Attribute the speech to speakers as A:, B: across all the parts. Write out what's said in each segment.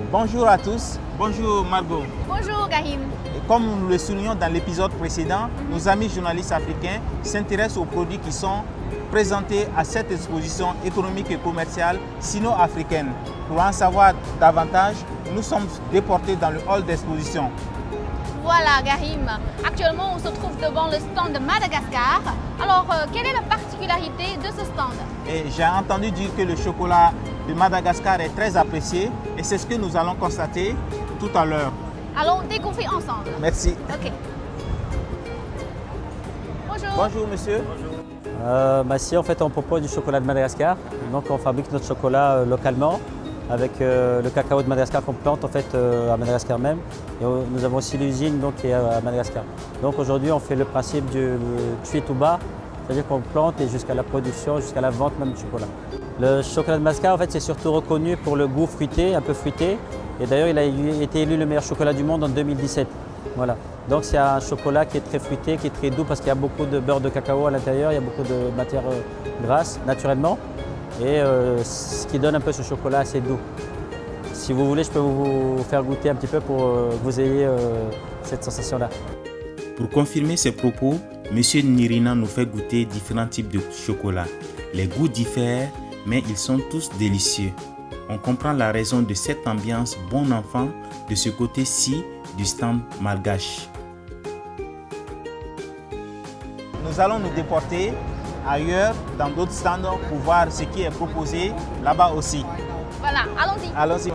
A: Bonjour à tous, bonjour Margot.
B: Bonjour Gahim.
A: Et comme nous le soulignons dans l'épisode précédent, nos amis journalistes africains s'intéressent aux produits qui sont présentés à cette exposition économique et commerciale sino-africaine. Pour en savoir davantage, nous sommes déportés dans le hall d'exposition.
B: Voilà Gahim, actuellement on se trouve devant le stand de Madagascar. Alors, quelle est la particularité de ce stand?
A: Et j'ai entendu dire que le chocolat de Madagascar est très apprécié et c'est ce que nous allons constater tout à l'heure.
B: Allons découvrir ensemble.
A: Merci.
B: Ok. Bonjour.
A: Bonjour monsieur.
C: Ici, en fait, on propose du chocolat de Madagascar. Donc, on fabrique notre chocolat localement avec le cacao de Madagascar qu'on plante en fait à Madagascar même. Et nous avons aussi l'usine qui est à Madagascar. Donc aujourd'hui, on fait le principe du tuer tout bas, c'est-à-dire qu'on plante et jusqu'à la production, jusqu'à la vente même du chocolat. Le chocolat de Madagascar, en fait, c'est surtout reconnu pour le goût fruité, un peu fruité. Et d'ailleurs, il a été élu le meilleur chocolat du monde en 2017. Voilà. Donc c'est un chocolat qui est très fruité, qui est très doux parce qu'il y a beaucoup de beurre de cacao à l'intérieur, il y a beaucoup de matières grasses naturellement. Et ce qui donne un peu ce chocolat assez doux. Si vous voulez, je peux vous faire goûter un petit peu pour que vous ayez cette sensation-là.
D: Pour confirmer ses propos, M. Nirina nous fait goûter différents types de chocolat. Les goûts diffèrent, mais ils sont tous délicieux. On comprend la raison de cette ambiance bon enfant de ce côté-ci du stand malgache.
A: Nous allons nous déporter ailleurs, dans d'autres stands, pour voir ce qui est proposé là-bas aussi.
B: Voilà, allons-y.
A: Allons-y.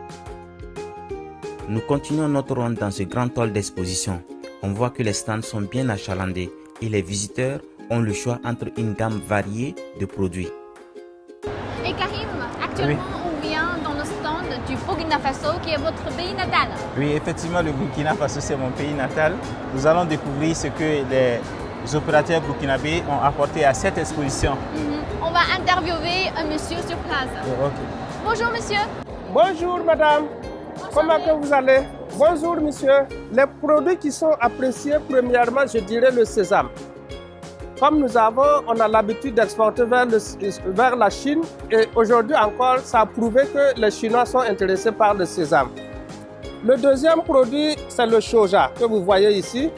D: Nous continuons notre ronde dans ce grand hall d'exposition. On voit que les stands sont bien achalandés et les visiteurs ont le choix entre une gamme variée de produits.
B: Et Gahim, actuellement on vient dans le stand du Burkina Faso qui est votre pays natal.
A: Oui, effectivement, le Burkina Faso, c'est mon pays natal. Nous allons découvrir ce que les opérateurs burkinabés ont apporté à cette exposition.
B: On va interviewer un monsieur sur place.
A: Okay.
B: Bonjour monsieur.
E: Bonjour madame. Comment que vous allez? Bonjour monsieur. Les produits qui sont appréciés, premièrement, je dirais le sésame. Comme on a l'habitude d'exporter vers la Chine et aujourd'hui encore, ça a prouvé que les Chinois sont intéressés par le sésame. Le deuxième produit, c'est le soja que vous voyez ici.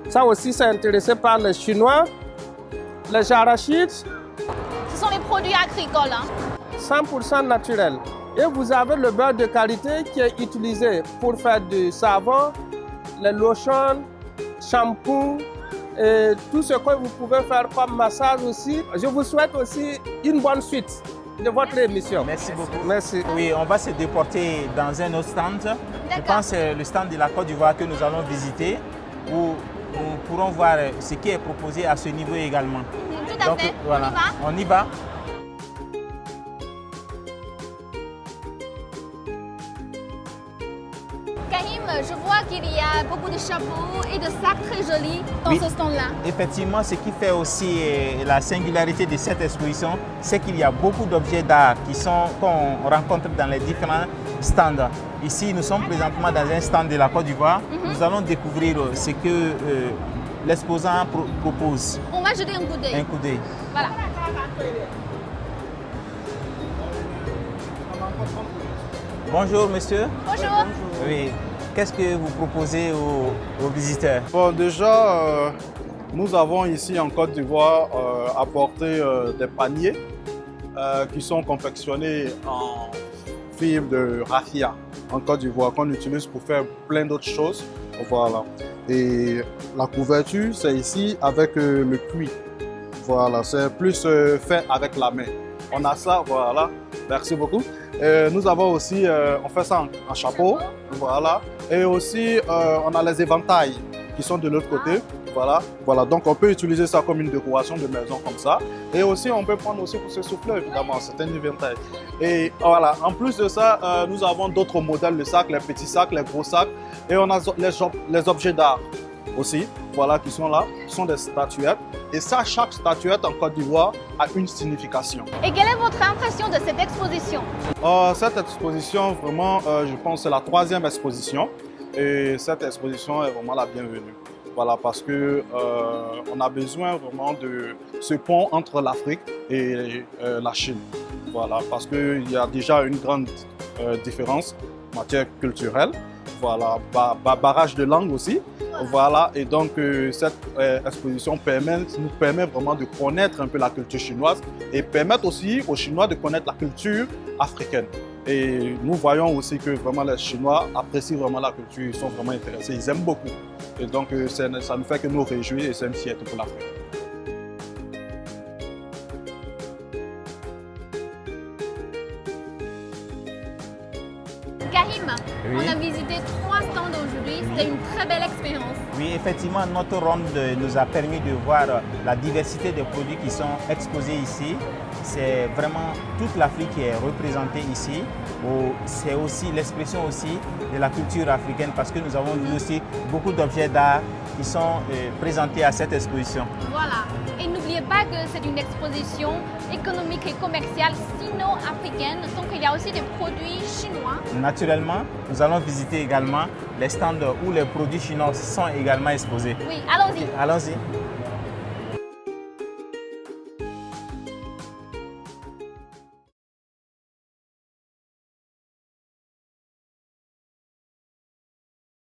E: Ça aussi, c'est intéressé par les Chinois. Les arachides.
B: Ce sont les produits agricoles.
E: 100% naturels. Et vous avez le beurre de qualité qui est utilisé pour faire du savon, les lotions, shampoing et tout ce que vous pouvez faire comme massage aussi. Je vous souhaite aussi une bonne suite de votre émission.
A: Merci beaucoup.
E: Merci.
A: Oui, on va se déporter dans un autre stand. Je pense que c'est le stand de la Côte d'Ivoire que nous allons visiter, où nous pourrons voir ce qui est proposé à ce niveau également.
B: Tout à fait.
A: Voilà.
B: On y va.
A: On y va.
B: Gahim, je vois qu'il y a beaucoup de chapeaux et de sacs très jolis dans ce stand-là.
A: Effectivement, ce qui fait aussi la singularité de cette exposition, c'est qu'il y a beaucoup d'objets d'art qu'on rencontre dans les différents stands. Ici, nous sommes présentement dans un stand de la Côte d'Ivoire. Nous allons découvrir ce que l'exposant propose.
B: On va jeter un coup d'œil.
A: Un coup d'œil.
B: Voilà.
A: Bonjour monsieur.
B: Bonjour.
A: Oui. Qu'est-ce que vous proposez aux visiteurs?
F: Bon, déjà, nous avons ici en Côte d'Ivoire apporté des paniers qui sont confectionnés en fibre de raffia en Côte d'Ivoire qu'on utilise pour faire plein d'autres choses. Voilà. Et la couverture, c'est ici avec le cuir. Voilà, c'est plus fait avec la main. On a ça, voilà. Merci beaucoup. Nous avons aussi, on fait ça en chapeau, voilà. Et aussi, on a les éventails qui sont de l'autre côté, voilà. Voilà, donc on peut utiliser ça comme une décoration de maison comme ça. Et aussi, on peut prendre aussi pour se souffler, évidemment, c'est un éventail. Et voilà, en plus de ça, nous avons d'autres modèles de sacs, les petits sacs, les gros sacs. Et on a les objets d'art aussi, voilà, qui sont là, qui sont des statuettes. Et ça, chaque statuette en Côte d'Ivoire a une signification.
B: Et quelle est votre impression de cette exposition?
F: Cette exposition, vraiment, je pense que c'est la 3e exposition. Et cette exposition est vraiment la bienvenue. Voilà, parce que on a besoin vraiment de ce pont entre l'Afrique et la Chine. Voilà, parce qu'il y a déjà une grande différence matière culturelle. Voilà, barrage de langue aussi. Voilà, et donc cette exposition nous permet vraiment de connaître un peu la culture chinoise et permettre aussi aux Chinois de connaître la culture africaine. Et nous voyons aussi que vraiment les Chinois apprécient vraiment la culture, ils sont vraiment intéressés, ils aiment beaucoup. Et donc ça nous fait que nous réjouir et c'est une fierté pour l'Afrique.
B: Karim,
A: Oui.
B: on a visité 3 stands aujourd'hui, c'était une très belle expérience.
A: Oui, effectivement, notre ronde nous a permis de voir la diversité des produits qui sont exposés ici. C'est vraiment toute l'Afrique qui est représentée ici. C'est aussi l'expression aussi de la culture africaine parce que nous avons vu aussi beaucoup d'objets d'art qui sont présentés à cette exposition.
B: Voilà. Et n'oubliez pas que c'est une exposition économique et commerciale sino-africaine, donc il y a aussi des produits chinois.
A: Naturellement, nous allons visiter également les stands où les produits chinois sont également exposés.
B: Oui, allons-y.
A: Allons-y.